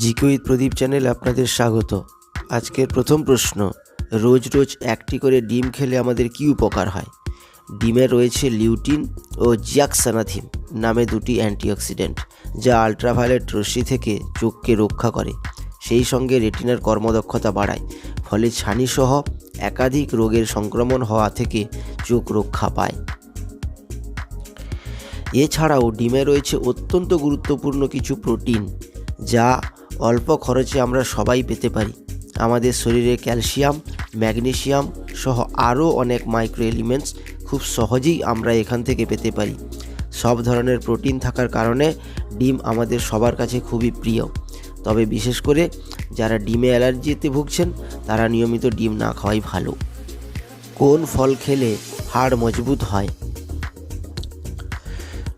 GK with প্রদীপ চ্যানেলে আপনাদের স্বাগত। আজকের প্রথম প্রশ্ন, রোজ রোজ একটি করে ডিম খেলে আমাদের কী উপকার হয়? ডিমে রয়েছে লিউটিন ও জিয়াক্সানাথিন নামে দুটি অ্যান্টিঅক্সিডেন্ট, যা আল্ট্রাভায়োলেট রশ্মি থেকে চোখকে রক্ষা করে, সেই সঙ্গে রেটিনার কর্মদক্ষতা বাড়ায়, ফলে ছানিসহ একাধিক রোগের সংক্রমণ হওয়া থেকে চোখ রক্ষা পায়। এছাড়াও ডিমে রয়েছে অত্যন্ত গুরুত্বপূর্ণ কিছু প্রোটিন, যা অল্প খরচে আমরা সবাই পেতে পারি। আমাদের শরীরে ক্যালসিয়াম, ম্যাগনেসিয়াম সহ আরও অনেক মাইক্রো এলিমেন্টস খুব সহজেই আমরা এখান থেকে পেতে পারি। সব ধরনের প্রোটিন থাকার কারণে ডিম আমাদের সবার কাছে খুবই প্রিয়। তবে বিশেষ করে যারা ডিমে অ্যালার্জিতে ভুগছেন তারা নিয়মিত ডিম না খাওয়াই ভালো। কোন ফল খেলে হাড় মজবুত হয়?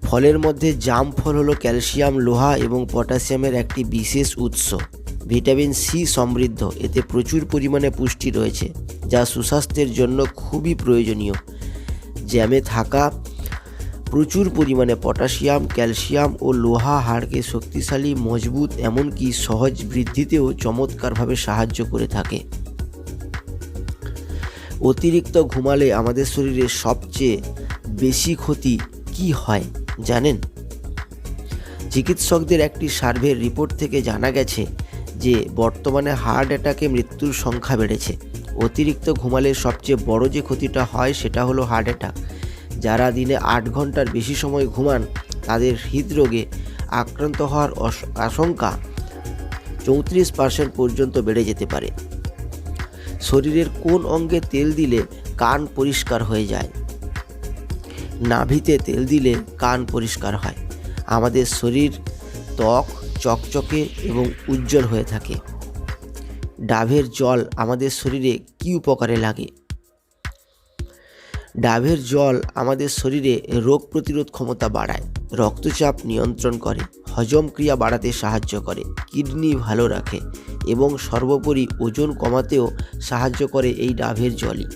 ফলের মধ্যে জাম ফল হলো ক্যালসিয়াম, লোহা এবং পটাশিয়ামের একটি বিশেষ উৎস। ভিটামিন সি সমৃদ্ধ, এতে প্রচুর পরিমাণে পুষ্টি রয়েছে, যা সুস্বাস্থ্যের জন্য খুবই প্রয়োজনীয়। জ্যামে থাকা প্রচুর পরিমাণে পটাশিয়াম, ক্যালসিয়াম ও লোহা হাড়কে শক্তিশালী, মজবুত, এমনকি সহজ বৃদ্ধিতেও চমৎকারভাবে সাহায্য করে থাকে। অতিরিক্ত ঘুমালে আমাদের শরীরে সবচেয়ে বেশি ক্ষতি কি হয় জানেন? চিকিৎসকদের একটি সার্ভের রিপোর্ট থেকে জানা গেছে যে বর্তমানে হার্ট অ্যাটাকে মৃত্যুর সংখ্যা বেড়েছে। অতিরিক্ত ঘুমালে সবচেয়ে বড় যে ক্ষতিটা হয় সেটা হলো হার্ট অ্যাটাক। যারা দিনে 8 ঘন্টার বেশি সময় ঘুমান তাদের হৃদরোগে আক্রান্ত হওয়ার আশঙ্কা 34% পর্যন্ত বেড়ে যেতে পারে। শরীরের কোন অঙ্গে তেল দিলে কান পরিষ্কার হয়ে যায়? নাভিতে তেল দিলে কান পরিষ্কার হয়। আমাদের শরীর, ত্বক চকচকে এবং উজ্জ্বল হয়ে থাকে। ডাবের জল আমাদের শরীরে কী উপকারে লাগে? ডাবের জল আমাদের শরীরে রোগ প্রতিরোধ ক্ষমতা বাড়ায়, রক্তচাপ নিয়ন্ত্রণ করে, হজম ক্রিয়া বাড়াতে সাহায্য করে, কিডনি ভালো রাখে এবং সর্বোপরি ওজন কমাতেও সাহায্য করে এই ডাবের জলই।